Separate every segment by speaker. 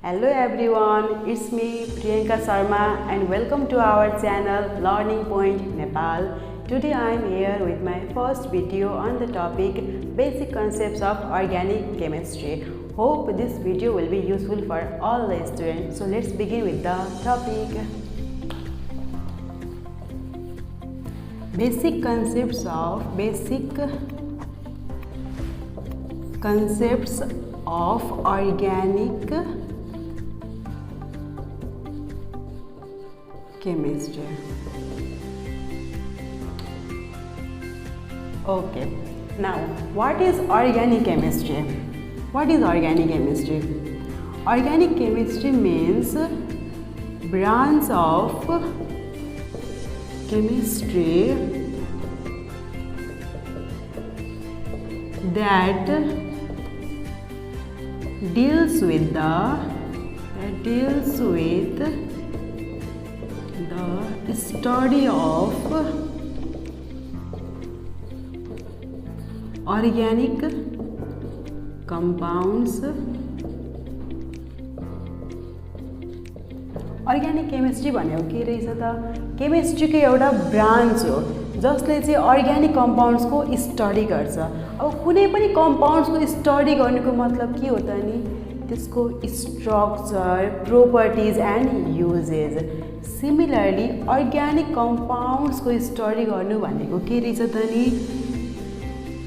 Speaker 1: Hello everyone, it's me Priyanka Sharma and welcome to our channel Learning Point Nepal. Today I am here with my first video on the topic Basic Concepts of Organic Chemistry. Hope this video will be useful for all the students. So let's begin with the topic. Basic concepts of organic chemistry. Okay, now what is organic chemistry? What is organic chemistry? Organic chemistry means branch of chemistry that deals with the study of organic compounds. Organic chemistry भनेको के रहेछ त केमिस्ट्रीको एउटा branch हो जसले चाहिँ organic कम्पाउन्ड्सको study गर्छ। अब कुनै पनि कम्पाउन्ड्सको स्टडी गर्नुको मतलब के हो त नि त्यसको structure, properties and uses. Similarly organic कम्पाउन्ड्सको स्टडी गर्नु भनेको के रहेछ त नि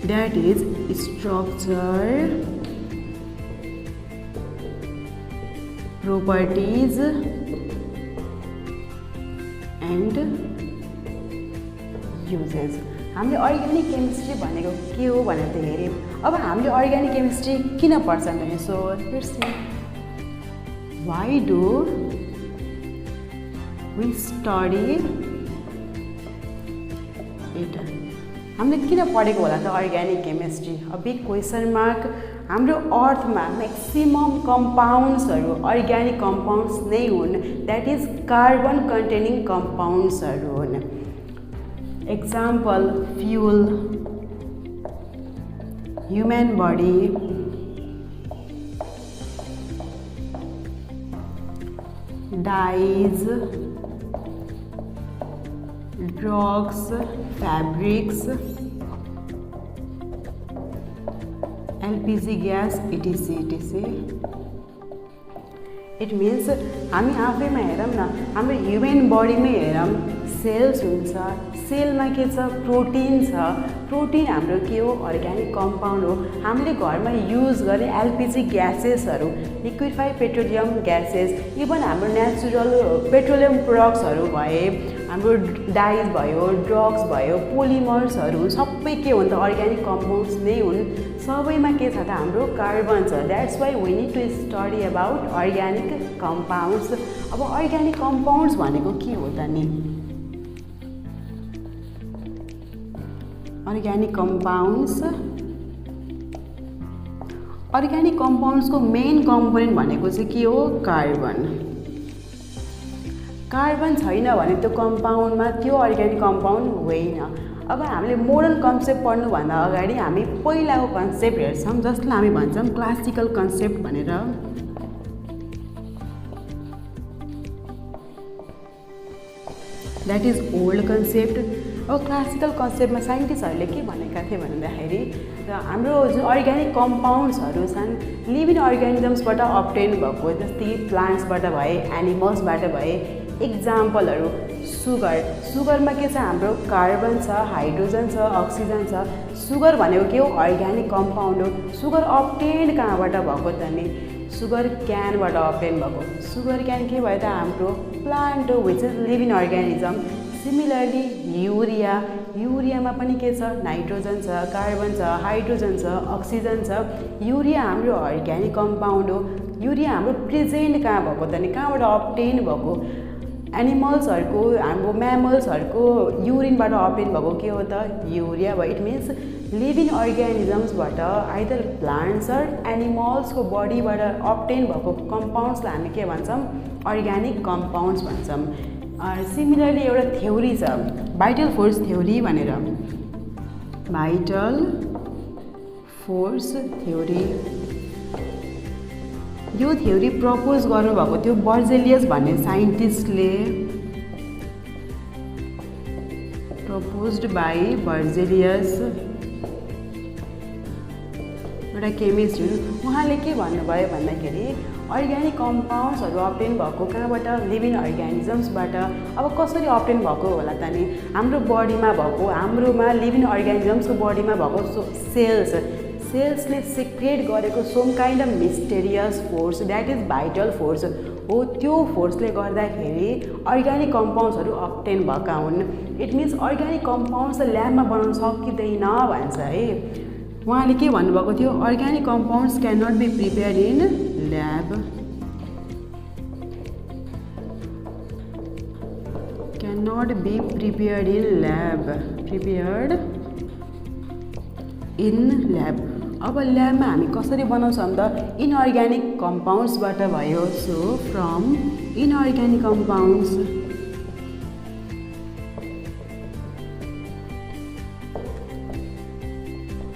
Speaker 1: that is structure, properties and uses. हामीले अर्ग्यानिक केमिस्ट्री भनेको के हो भनेर त हेऱ्यौँ। अब हामीले अर्ग्यानिक केमिस्ट्री किन पढ्छ भने so let's see why do we study it. हामीले किन पढेको होला त organic chemistry? A big question mark. हाम्रो अर्थमा म्याक्सिमम कम्पाउन्ड्सहरू अर्ग्यानिक कम्पाउन्ड्स नै हुन्, द्याट इज कार्बन कन्टेनिङ कम्पाउन्ड्सहरू हुन्। Example fuel, human body, dyes, drugs, fabrics, LPG gas etc. It means हामी आफैमा हेरौँ न, हाम्रो ह्युमन बडीमै हेरौँ सेल्स हुन्छ, सेलमा के छ प्रोटिन छ। प्रोटिन हाम्रो के हो अर्ग्यानिक कम्पाउन्ड हो। हामीले घरमा युज गर्ने एलपीजी ग्यासेसहरू, लिक्विफाइड पेट्रोलियम ग्यासेस, इभन हाम्रो नेचुरल पेट्रोलियम प्रोडक्ट्सहरू भए, हाम्रो डाइज भयो, ड्रग्स भयो, पोलिमर्सहरू सबै के हुन् त अर्ग्यानिक कम्पाउन्ड्स नै हुन्। सबैमा के छ त हाम्रो कार्बन छ। That's why we need to study about organic compounds. अब अर्ग्यानिक कम्पाउन्ड्स भनेको के हो त नि? अर्ग्यानिक कम्पाउन्ड्सको मेन कम्पोनेन्ट भनेको चाहिँ के हो? कार्बन। कार्बन छैन भने त्यो कम्पाउन्डमा त्यो अर्ग्यानिक कम्पाउन्ड होइन। अब हामीले मोडर्न कन्सेप्ट पढ्नुभन्दा अगाडि हामी पहिलाको कन्सेप्ट हेर्छौँ जसलाई हामी भन्छौँ क्लासिकल कन्सेप्ट भनेर। That is old concept. अब क्लासिकल कन्सेप्टमा साइन्टिस्टहरूले के भनेका थिए भन्दाखेरि हाम्रो जुन अर्ग्यानिक कम्पाउन्ड्सहरू छन् लिभिङ अर्ग्यानिजम्सबाट अब्टेन भएको, जस्तै प्लान्ट्सबाट भए, एनिमल्सबाट भए। एक्जाम्पलहरू सुगरमा के छ हाम्रो कार्बन छ, हाइड्रोजन छ, अक्सिजन छ। सुगर भनेको के हो अर्ग्यानिक कम्पाउन्ड हो। सुगर अब्टेन कहाँबाट भएको त नि सुगर क्यानबाट अब्टेन भएको। सुगर क्यान के भयो त हाम्रो प्लान्ट हो which is living organism. Similarly युरियामा पनि के छ नाइट्रोजन छ, कार्बन छ, हाइड्रोजन छ, अक्सिजन छ। युरिया हाम्रो अर्ग्यानिक कम्पाउन्ड हो। युरिया हाम्रो प्रेजेन्ट कहाँ भएको त नि कहाँबाट अब्टेन भएको? एनिमल्सहरूको हाम्रो म्यामल्सहरूको युरिनबाट अब्टेन भएको के हो त युरिया भयो। इट मिन्स लिभिङ अर्ग्यानिजम्सबाट आइदर प्लान्ट्स अर एनिमल्सको बडीबाट अब्टेन भएको कम्पाउन्ड्सलाई हामी के भन्छौँ अर्ग्यानिक कम्पाउन्ड्स भन्छौँ। सिमिलरली एउटा थ्योरी छ भाइटल फोर्स थ्योरी भनेर। भाइटल फोर्स थ्योरी यो थ्योरी प्रपोज गर्नुभएको थियो बर्जेलियस भन्ने साइन्टिस्टले, प्रपोज्ड बाई बर्जेलियस, एउटा केमिस्ट हुन्। उहाँले के भन्नुभयो भन्दाखेरि अर्ग्यानिक कम्पाउन्ड्सहरू अप्टेन भएको कहाँबाट, लिभिङ अर्ग्यानिजम्सबाट। अब कसरी अप्टेन भएको होला त नि, हाम्रो बडीमा भएको, हाम्रोमा लिभिङ अर्ग्यानिजम्सको बडीमा भएको सेल्सले सिक्रेट गरेको some kind of mysterious force, that is vital force हो। त्यो फोर्सले गर्दाखेरि अर्ग्यानिक कम्पाउन्ड्सहरू अप्टेन भएका हुन्। इट मिन्स अर्ग्यानिक कम्पाउन्ड्स ल्याबमा बनाउन सकिँदैन भन्छ है। उहाँले के भन्नुभएको थियो, organic compounds can not be prepared in lab, can not be prepared in lab. अब ल्याबमा हामी कसरी बनाउँछौँ त, इनअर्ग्यानिक कम्पाउन्ड्सबाट भयो। So from inorganic compounds,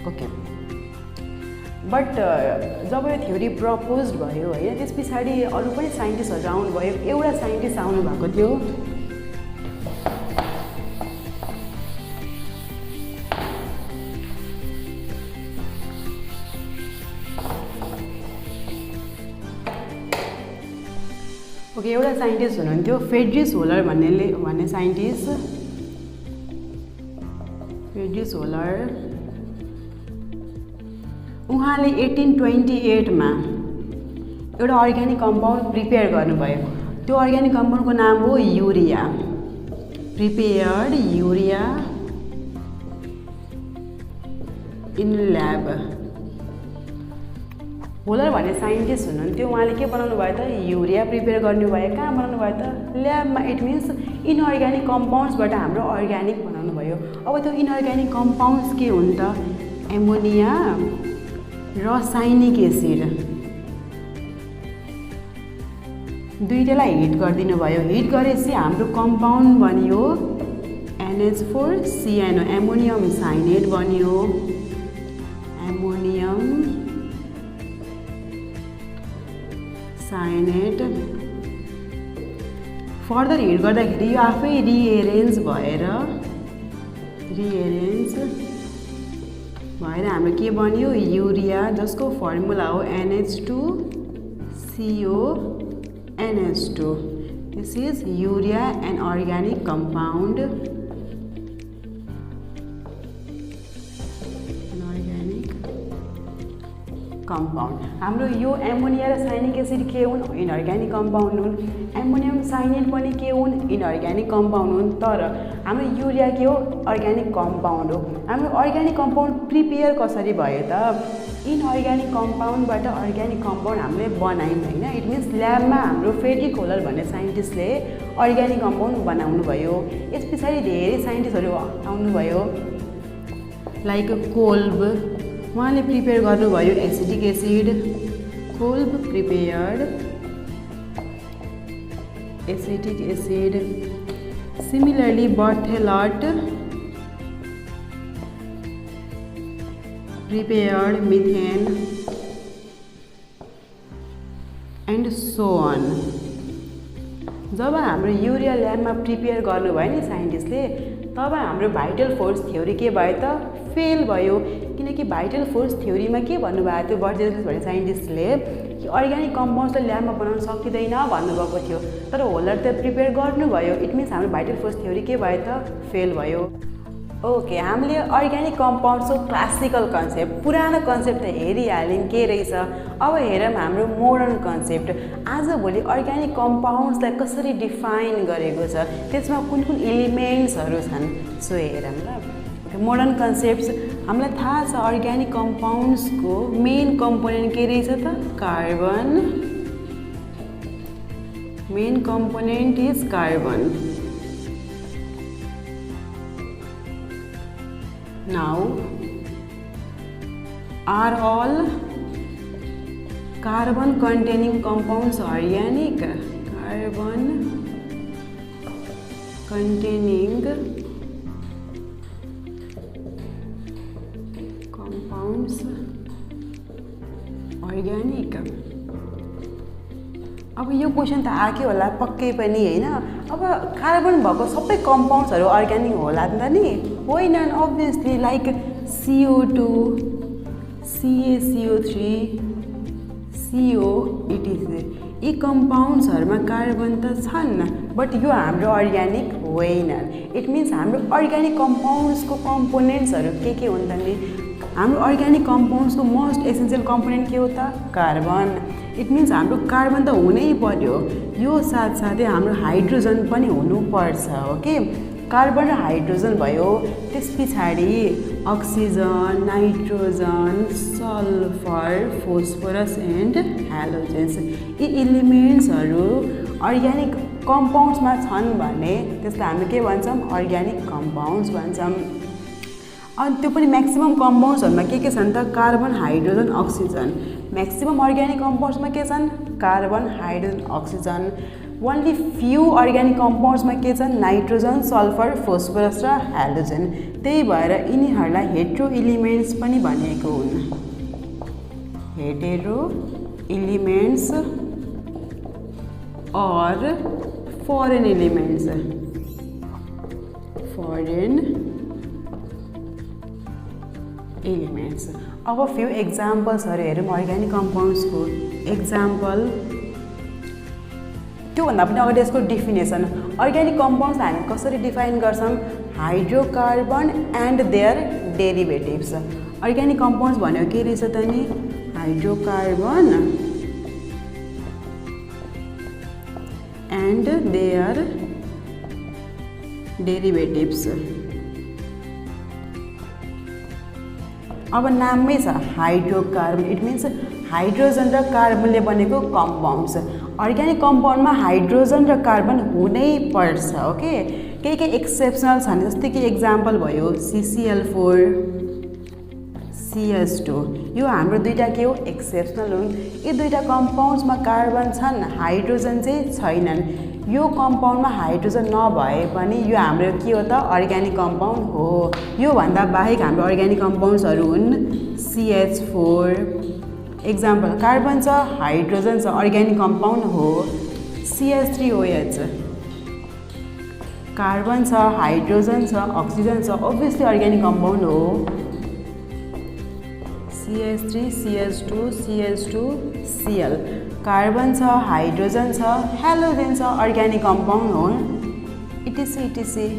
Speaker 1: okay. But जब यो थ्योरी प्रपोज भयो होइन, त्यस पछाडि अरू पनि साइन्टिस्टहरू आउनुभयो। एउटा साइन्टिस्ट आउनुभएको थियो, ओके, एउटा साइन्टिस्ट हुनुहुन्थ्यो फ्रेडरिक होलर भन्ने साइन्टिस्ट, फ्रेडरिक होलर। उहाँले 1828मा एउटा अर्ग्यानिक कम्पाउन्ड प्रिपेयर गर्नुभयो। त्यो अर्ग्यानिक कम्पाउन्डको नाम हो urea, prepared urea in lab. Holer भन्ने साइन्टिस्ट हुनुहुन्थ्यो, उहाँले के बनाउनु भयो त, युरिया प्रिपेयर गर्नुभयो। कहाँ बनाउनु भयो त, ल्याबमा। इट मिन्स इनअर्ग्यानिक कम्पाउन्ड्सबाट हाम्रो अर्ग्यानिक बनाउनु भयो। अब त्यो इनअर्ग्यानिक कम्पाउन्ड्स के हुन् त, एमोनिया र साइनिक एसिड, दुईटालाई हिट गरिदिनु भयो। हिट गरेपछि हाम्रो कम्पाउन्ड बन्यो NH4CNO, एमोनियम साइनेट बन्यो, एमोनियम साइनेट। फर्दर हिट गर्दाखेरि यो आफै रिएरेन्ज भएर हाम्रो के बन्यो, युरिया, जसको फर्मुला हो NH2CONH2। This is urea, an organic compound, हाम्रो यो एमोनिया र साइनिक एसिड के हुन्, इनअर्ग्यानिक कम्पाउन्ड हुन्। एमोनियम साइनेट पनि के हुन्, इनअर्ग्यानिक कम्पाउन्ड हुन्। तर हाम्रो युरिया के हो, अर्ग्यानिक कम्पाउन्ड हो। हाम्रो अर्ग्यानिक कम्पाउन्ड प्रिपेयर कसरी भयो त, इनअर्ग्यानिक कम्पाउन्डबाट अर्ग्यानिक कम्पाउन्ड हामीले बनायौँ होइन। इट मिन्स ल्याबमा हाम्रो फ्रेडरिक होलर भन्ने साइन्टिस्टले अर्ग्यानिक कम्पाउन्ड बनाउनु भयो। यस पछाडि धेरै साइन्टिस्टहरू आउनुभयो, लाइक कोल्ब, उहाँले प्रिपेयर गर्नुभयो acetic acid, Kolbe prepared acetic acid. Similarly Berthelot prepared methane and so on. जब हाम्रो युरिया ल्याबमा प्रिपेयर गर्नुभयो नि साइन्टिस्टले, तब हाम्रो भाइटल फोर्स थ्योरी के भयो त, फेल भयो। किनकि भाइटल फोर्स थ्योरीमा के भन्नुभएको थियो बर्जेलियस भन्ने साइन्टिस्टले, कि अर्ग्यानिक कम्पाउन्ड्सलाई ल्याबमा बनाउन सकिँदैन भन्नुभएको थियो। तर होलर त प्रिपेयर गर्नुभयो। इट मिन्स हाम्रो भाइटल फोर्स थ्योरी के भयो त, फेल भयो। ओके, हामीले अर्ग्यानिक कम्पाउन्ड्सको क्लासिकल कन्सेप्ट, पुरानो कन्सेप्ट त हेरिहाल्यौँ के रहेछ। अब हेरौँ हाम्रो मोडर्न कन्सेप्ट। आजभोलि अर्ग्यानिक कम्पाउन्ड्सलाई कसरी डिफाइन गरेको छ, त्यसमा कुन कुन इलिमेन्ट्सहरू छन्, सो हेरौँ ल। मोडर्न कन्सेप्ट्स, हामीलाई थाहा छ अर्ग्यानिक कम्पाउन्ड्सको मेन कम्पोनेन्ट के रहेछ त, carbon. Main component is carbon. Now, are all carbon containing compounds organic? Carbon containing compounds organic? अब यो क्वेसन त आएकै होला पक्कै पनि होइन। अब कार्बन भएको सबै कम्पाउन्ड्सहरू अर्ग्यानिक होला त नि? होइनन् obviously. Like CO2, CaCO3, CO etc। यी कम्पाउन्ड्सहरूमा कार्बन त छन्, बट यो हाम्रो अर्ग्यानिक होइन। इट मिन्स हाम्रो अर्ग्यानिक कम्पाउन्ड्सको कम्पोनेन्ट्सहरू के हुन् त नि? हाम्रो अर्ग्यानिक कम्पाउन्ड्सको मोस्ट एसेन्सियल कम्पोनेन्ट के हो त? कार्बन। इट मिन्स हाम्रो कार्बन त हुनै पर्यो। यो साथसाथै हाम्रो हाइड्रोजन पनि हुनुपर्छ। ओके, कार्बन र हाइड्रोजन भयो, त्यस पछाडि oxygen, nitrogen, sulphur, phosphorus and halogens. यी इलिमेन्ट्सहरू अर्ग्यानिक कम्पाउन्ड्समा छन् भने त्यसलाई हामी के भन्छौँ? अर्ग्यानिक कम्पाउन्ड्स भन्छौँ। अनि त्यो पनि म्याक्सिमम कम्पाउन्ड्सहरूमा के छन् त? Carbon, hydrogen, oxygen. Maximum organic कम्पाउन्ड्समा के छन्? Carbon, hydrogen, oxygen. Only few organic कम्पाउन्ड्समा के छन्? नाइट्रोजन, सल्फर, फोस्फरस र हेलोजेन। त्यही भएर यिनीहरूलाई हेटेरो इलिमेन्ट्स पनि भनिएको हुन्। हेटेरो इलिमेन्ट्स और फरेन इलिमेन्ट्स। Foreign elements. अब फ्यु एक्जाम्पल्सहरू हेरौँ अर्ग्यानिक कम्पाउन्ड्सको। एक्जाम्पल, त्योभन्दा पनि अगाडि यसको डिफिनेसन। अर्ग्यानिक कम्पाउन्ड्स हामी कसरी डिफाइन गर्छौँ? Hydrocarbon and their derivatives. Organic compounds भनेको के रहेछ त नि? Hydrocarbon and their derivatives. अब नाममै छ हाइड्रोकार्बन। इट मिन्स हाइड्रोजन र कार्बनले बनेको कम्पाउन्ड्स। अर्ग्यानिक कम्पाउन्डमा हाइड्रोजन र कार्बन हुनै पर्छ। ओके, केही एक्सेप्सनल छन्, जस्तै कि एक्जाम्पल भयो CCl4, CS2। यो हाम्रो दुईवटा के हो? एक्सेप्सनल हुन्। यी दुईवटा कम्पाउन्ड्समा कार्बन छन्, हाइड्रोजन चाहिँ छैनन्। यो कम्पाउन्डमा हाइड्रोजन नभए पनि यो हाम्रो के हो त? अर्ग्यानिक कम्पाउन्ड हो। योभन्दा बाहेक हाम्रो अर्ग्यानिक कम्पाउन्ड्सहरू हुन् CH4। एक्जाम्पल, कार्बन छ, हाइड्रोजन छ, अर्ग्यानिक कम्पाउन्ड हो। CH3OH, कार्बन छ, हाइड्रोजन छ, अक्सिजन छ, अभियसली अर्ग्यानिक कम्पाउन्ड हो। CH3, CH2, CH2, Cl, carbon छ, हाइड्रोजन छ, हेलोजेन छ, अर्ग्यानिक कम्पाउन्ड हो। etc।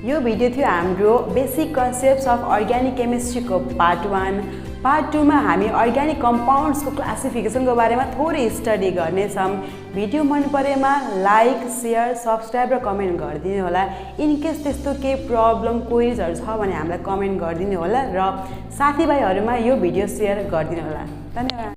Speaker 1: यो भिडियो थियो हाम्रो बेसिक कन्सेप्ट्स अफ अर्ग्यानिक केमिस्ट्रीको पार्ट 1। पार्ट 2 मा हामी अर्ग्यानिक कम्पाउन्ड्सको क्लासिफिकेसनको बारेमा थोरै स्टडी गर्नेछौँ। भिडियो मन परेमा लाइक, सेयर, सब्सक्राइब र कमेन्ट गरिदिनु होला। इनकेस त्यस्तो केही प्रब्लम, क्वेरिजहरू छ भने हामीलाई कमेन्ट गरिदिनु होला र साथीभाइहरूमा यो भिडियो सेयर गरिदिनु होला। धन्यवाद।